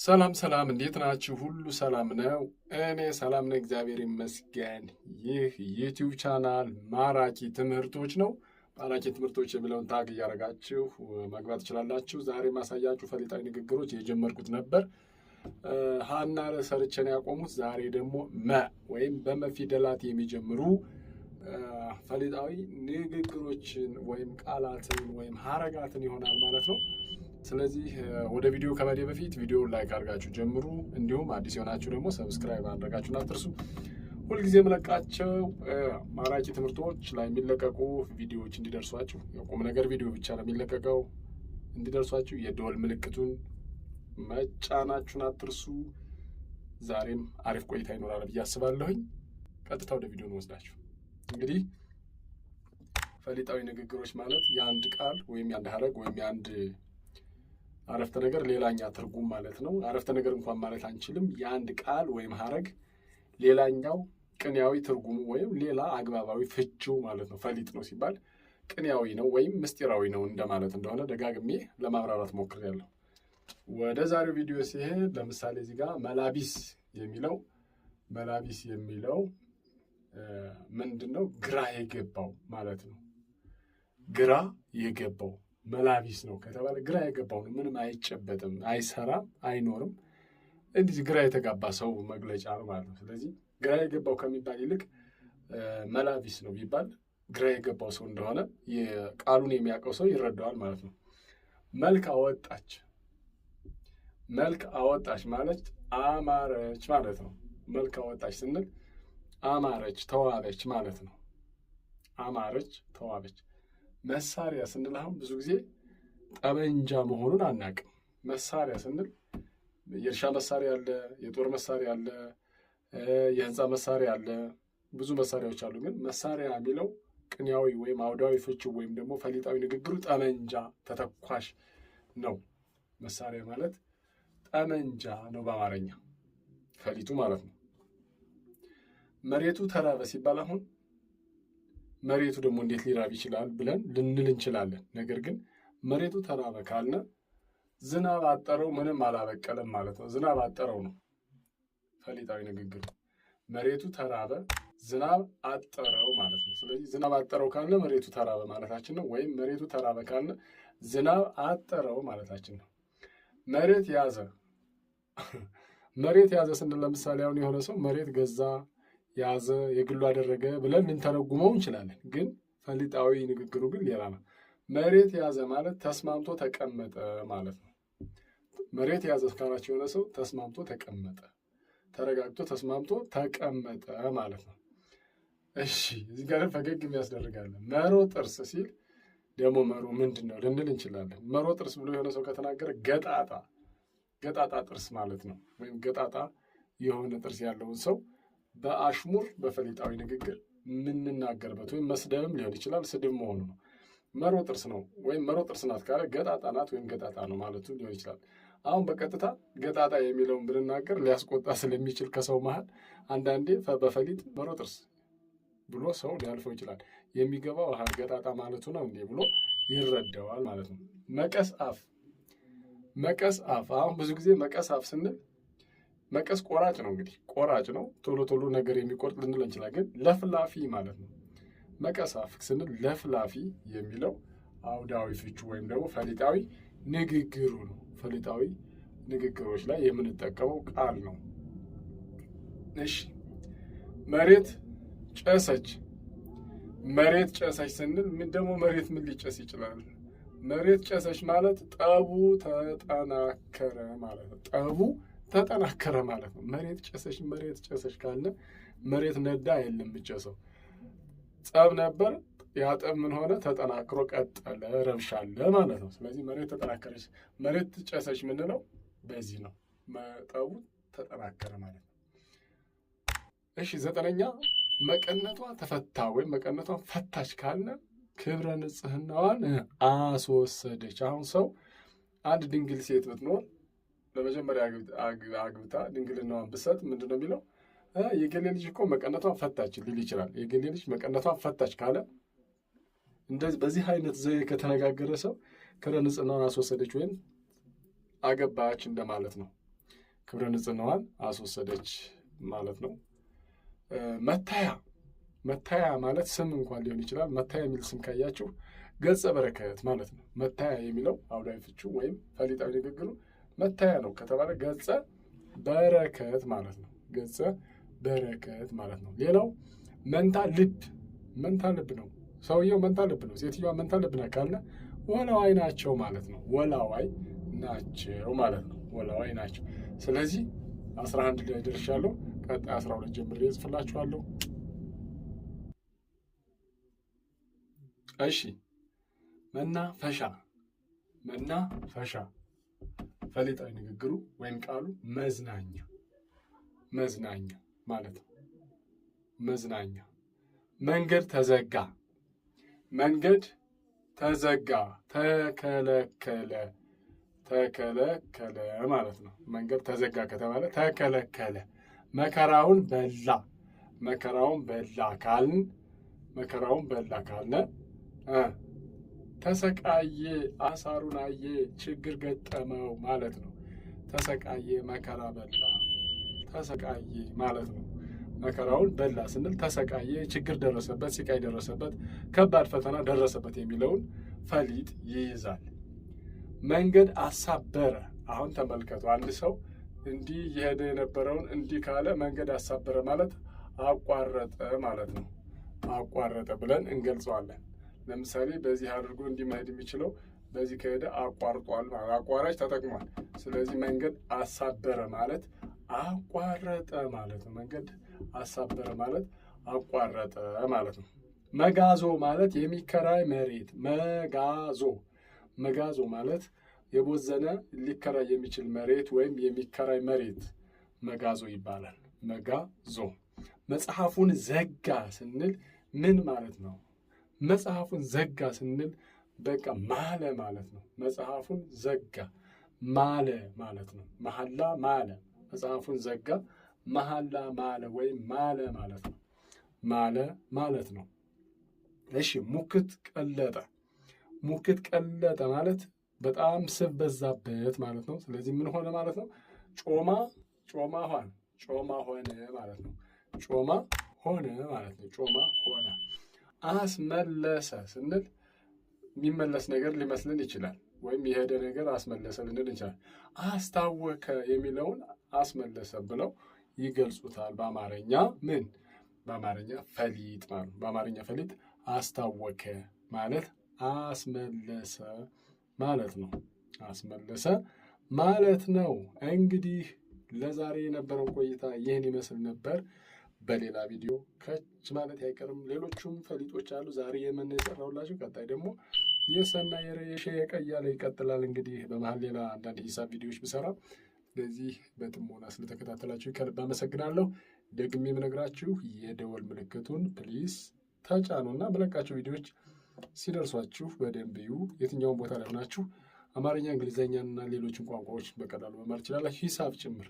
ሰላም ሰላም፣ እንዴት ናችሁ? ሁሉ ሰላም ነው? እኔ ሰላም ነኝ፣ እግዚአብሔር ይመስገን። ይህ ዩቲዩብ ቻናል ማራኪ ትምህርቶች ነው። ማራኪ ትምህርቶች የሚለውን ታግ እያደረጋችሁ መግባት ትችላላችሁ። ዛሬ ማሳያችሁ ፈሊጣዊ ንግግሮች የጀመርኩት ነበር። ሀና ሰርቼን ያቆሙት። ዛሬ ደግሞ መ ወይም በመፊደላት የሚጀምሩ ፈሊጣዊ ንግግሮችን ወይም ቃላትን ወይም ሀረጋትን ይሆናል ማለት ነው። ስለዚህ ወደ ቪዲዮ ከመሄዴ በፊት ቪዲዮውን ላይክ አድርጋችሁ ጀምሩ። እንዲሁም አዲስ የሆናችሁ ደግሞ ሰብስክራይብ አድርጋችሁን አትርሱ። ሁልጊዜ የምለቃቸው ማራኪ ትምህርቶች ላይ የሚለቀቁ ቪዲዮዎች እንዲደርሷችሁ፣ የቁም ነገር ቪዲዮ ብቻ ነው የሚለቀቀው፣ እንዲደርሷችሁ የደወል ምልክቱን መጫናችሁን አትርሱ። ዛሬም አሪፍ ቆይታ ይኖራል ብዬ አስባለሁኝ። ቀጥታ ወደ ቪዲዮ እንወስዳችሁ። እንግዲህ ፈሊጣዊ ንግግሮች ማለት የአንድ ቃል ወይም የአንድ ሀረግ ወይም የአንድ አረፍተ ነገር ሌላኛ ትርጉም ማለት ነው። አረፍተ ነገር እንኳን ማለት አንችልም። የአንድ ቃል ወይም ሀረግ ሌላኛው ቅኔያዊ ትርጉሙ ወይም ሌላ አግባባዊ ፍቺው ማለት ነው። ፈሊጥ ነው ሲባል ቅኔያዊ ነው ወይም ምስጢራዊ ነው እንደማለት እንደሆነ ደጋግሜ ለማብራራት ሞክሬያለሁ። ወደ ዛሬው ቪዲዮ ሲሄድ ለምሳሌ እዚህ ጋር መላቢስ የሚለው ምንድን ነው? ግራ የገባው ማለት ነው። ግራ የገባው መላቢስ ነው ከተባለ ግራ የገባው ነው። ምንም አይጨበጥም፣ አይሰራም፣ አይኖርም። እንዲህ ግራ የተጋባ ሰው መግለጫ ነው ማለት ነው። ስለዚህ ግራ የገባው ከሚባል ይልቅ መላቢስ ነው ቢባል ግራ የገባው ሰው እንደሆነ ቃሉን የሚያውቀው ሰው ይረዳዋል ማለት ነው። መልክ አወጣች ማለት አማረች ማለት ነው። መልክ አወጣች ስንል አማረች፣ ተዋበች ማለት ነው። አማረች፣ ተዋበች። መሳሪያ ስንል አሁን ብዙ ጊዜ ጠመንጃ መሆኑን አናውቅም። መሳሪያ ስንል የእርሻ መሳሪያ አለ፣ የጦር መሳሪያ አለ፣ የህንፃ መሳሪያ አለ፣ ብዙ መሳሪያዎች አሉ። ግን መሳሪያ የሚለው ቅኔያዊ ወይም አውዳዊ ፍቺው ወይም ደግሞ ፈሊጣዊ ንግግሩ ጠመንጃ፣ ተተኳሽ ነው። መሳሪያ ማለት ጠመንጃ ነው በአማርኛ ፈሊጡ ማለት ነው። መሬቱ ተራበ ሲባል አሁን መሬቱ ደግሞ እንዴት ሊራብ ይችላል ብለን ልንል እንችላለን። ነገር ግን መሬቱ ተራበ ካልነ ዝናብ አጠረው ምንም አላበቀለም ማለት ነው። ዝናብ አጠረው ነው ፈሊጣዊ ንግግሩ። መሬቱ ተራበ ዝናብ አጠረው ማለት ነው። ስለዚህ ዝናብ አጠረው ካልነ መሬቱ ተራበ ማለታችን ነው። ወይም መሬቱ ተራበ ካልነ ዝናብ አጠረው ማለታችን ነው። መሬት ያዘ ስንል ለምሳሌ አሁን የሆነ ሰው መሬት ገዛ፣ ያዘ፣ የግሉ አደረገ ብለን ልንተረጉመው እንችላለን። ግን ፈሊጣዊ ንግግሩ ግን ሌላ ነው። መሬት ያዘ ማለት ተስማምቶ ተቀመጠ ማለት ነው። መሬት ያዘ ካላችሁ የሆነ ሰው ተስማምቶ ተቀመጠ፣ ተረጋግቶ ተስማምቶ ተቀመጠ ማለት ነው። እሺ፣ እዚህ ጋር ፈገግ የሚያስደርጋለን። መሮ ጥርስ ሲል ደግሞ መሮ ምንድን ነው ልንል እንችላለን። መሮ ጥርስ ብሎ የሆነ ሰው ከተናገረ ገጣጣ ጥርስ ማለት ነው። ወይም ገጣጣ የሆነ ጥርስ ያለውን ሰው በአሽሙር በፈሊጣዊ ንግግር የምንናገርበት ወይም መስደብም ሊሆን ይችላል። ስድብ መሆኑ ነው። መሮ ጥርስ ነው ወይም መሮ ጥርስ ናት ካለ ገጣጣ ናት ወይም ገጣጣ ነው ማለቱ ሊሆን ይችላል። አሁን በቀጥታ ገጣጣ የሚለውን ብንናገር ሊያስቆጣ ስለሚችል ከሰው መሀል አንዳንዴ በፈሊጥ መሮ ጥርስ ብሎ ሰው ሊያልፈው ይችላል። የሚገባው ገጣጣ ማለቱ ነው እንዴ ብሎ ይረዳዋል ማለት ነው። መቀስ አፍ አሁን ብዙ ጊዜ መቀስ አፍ ስንል መቀስ ቆራጭ ነው። እንግዲህ ቆራጭ ነው፣ ቶሎ ቶሎ ነገር የሚቆርጥ ልንል እንችላለን። ግን ለፍላፊ ማለት ነው። መቀስ አፍ ስንል ለፍላፊ የሚለው አውዳዊ ፍቹ ወይም ደግሞ ፈሊጣዊ ንግግሩ ነው። ፈሊጣዊ ንግግሮች ላይ የምንጠቀመው ቃል ነው። እሺ፣ መሬት ጨሰች ስንል ደግሞ መሬት ምን ሊጨስ ይችላል? መሬት ጨሰች ማለት ጠቡ ተጠናከረ ማለት ነው። ጠቡ ተጠናከረ ማለት ነው። መሬት ጨሰች ካለ መሬት ነዳ የለም የሚጨሰው። ጸብ ነበር፣ ያ ጠብ ምን ሆነ? ተጠናክሮ ቀጠለ፣ ረብሻ አለ ማለት ነው። ስለዚህ መሬት ተጠናከረች፣ መሬት ጨሰች ምንለው በዚህ ነው። ጠቡ ተጠናከረ ማለት ነው። እሺ፣ 9ኛ መቀነቷ ተፈታ ወይም መቀነቷን ፈታች ካለ ክብረ ንጽህናዋን አስወሰደች። አሁን ሰው አንድ ድንግል ሴት ብትኖር ለመጀመሪያ አግብታ ድንግልናዋን ብትሰጥ ምንድን ነው የሚለው? የገሌ ልጅ እኮ መቀነቷን ፈታች ሊል ይችላል። የገሌ ልጅ መቀነቷን ፈታች ካለ እንደዚህ በዚህ አይነት ዘዬ ከተነጋገረ ሰው ክብረ ንጽህናዋን አስወሰደች ወይም አገባች እንደማለት ነው። ክብረ ንጽሕናዋን አስወሰደች ማለት ነው። መታያ ማለት ስም እንኳን ሊሆን ይችላል። መታያ የሚል ስም ካያችሁ ገጸ በረከት ማለት ነው። መታያ የሚለው አውዳዊ ፍቹ ወይም ፈሊጣዊ ንግግሩ መታያ ነው ከተባለ ገጸ በረከት ማለት ነው። ገጸ በረከት ማለት ነው። ሌላው መንታ ልብ ነው። ሰውየው መንታ ልብ ነው፣ ሴትዮዋ መንታ ልብ ናት ካለ ወላዋይ ናቸው ማለት ነው። ወላዋይ ናቸው ማለት ነው። ወላዋይ ናቸው። ስለዚህ 11 ላይ ደርሻለሁ። ቀጣይ 12 ጀምሬ እጽፍላችኋለሁ። እሺ፣ መናፈሻ ፈሊጣዊ ንግግሩ ወይም ቃሉ መዝናኛ ማለት ነው። መዝናኛ። መንገድ ተዘጋ ተከለከለ ማለት ነው። መንገድ ተዘጋ ከተባለ ተከለከለ። መከራውን በላ ካልን ተሰቃየ፣ አሳሩን አየ፣ ችግር ገጠመው ማለት ነው። ተሰቃየ፣ መከራ በላ፣ ተሰቃየ ማለት ነው። መከራውን በላ ስንል ተሰቃየ፣ ችግር ደረሰበት፣ ስቃይ ደረሰበት፣ ከባድ ፈተና ደረሰበት የሚለውን ፈሊጥ ይይዛል። መንገድ አሳበረ። አሁን ተመልከቱ፣ አንድ ሰው እንዲህ እየሄደ የነበረውን እንዲህ ካለ መንገድ አሳበረ ማለት አቋረጠ ማለት ነው። አቋረጠ ብለን እንገልጸዋለን። ለምሳሌ በዚህ አድርጎ እንዲህ መሄድ የሚችለው በዚህ ከሄደ አቋርጧል፣ አቋራጭ ተጠቅሟል። ስለዚህ መንገድ አሳበረ ማለት አቋረጠ ማለት ነው። መንገድ አሳበረ ማለት አቋረጠ ማለት ነው። መጋዞ ማለት የሚከራይ መሬት። መጋዞ ማለት የቦዘነ ሊከራይ የሚችል መሬት ወይም የሚከራይ መሬት መጋዞ ይባላል። መጋዞ። መጽሐፉን ዘጋ ስንል ምን ማለት ነው? መጽሐፉን ዘጋ ስንል በቃ ማለ ማለት ነው። መጽሐፉን ዘጋ ማለ ማለት ነው። መሐላ ማለ። መጽሐፉን ዘጋ መሐላ ማለ ወይም ማለ ማለት ነው። ማለ ማለት ነው። እሺ፣ ሙክት ቀለጠ ማለት በጣም ስብ በዛበት ማለት ነው። ስለዚህ ምን ሆነ ማለት ነው? ጮማ ሆነ ማለት ነው። ጮማ ሆነ ማለት ነው። ጮማ ሆነ። አስመለሰ ስንል የሚመለስ ነገር ሊመስልን ይችላል፣ ወይም የሄደ ነገር አስመለሰ ልንል እንችላል። አስታወከ የሚለውን አስመለሰ ብለው ይገልጹታል። በአማርኛ ፈሊጥ ማለት ነው። በአማርኛ ፈሊጥ አስታወከ ማለት አስመለሰ ማለት ነው። አስመለሰ ማለት ነው። እንግዲህ ለዛሬ የነበረው ቆይታ ይህን ይመስል ነበር። በሌላ ቪዲዮ ከች ማለት አይቀርም። ሌሎቹም ፈሊጦች አሉ። ዛሬ የምን የሰራሁላችሁ፣ ቀጣይ ደግሞ የሰና የረየሸ የቀያለ ይቀጥላል። እንግዲህ በመሀል ሌላ አንዳንድ ሂሳብ ቪዲዮዎች ብሰራ። ስለዚህ በጥሞና ስለተከታተላችሁ ከልብ አመሰግናለሁ። ደግሜ የምነግራችሁ የደወል ምልክቱን ፕሊስ ተጫኑና መለቃችሁ ቪዲዮዎች ሲደርሷችሁ በደንብ እዩ። የትኛውን ቦታ ላይ ሆናችሁ አማርኛ፣ እንግሊዝኛና ሌሎችን ቋንቋዎች በቀላሉ መማር ትችላላችሁ፣ ሂሳብ ጭምር።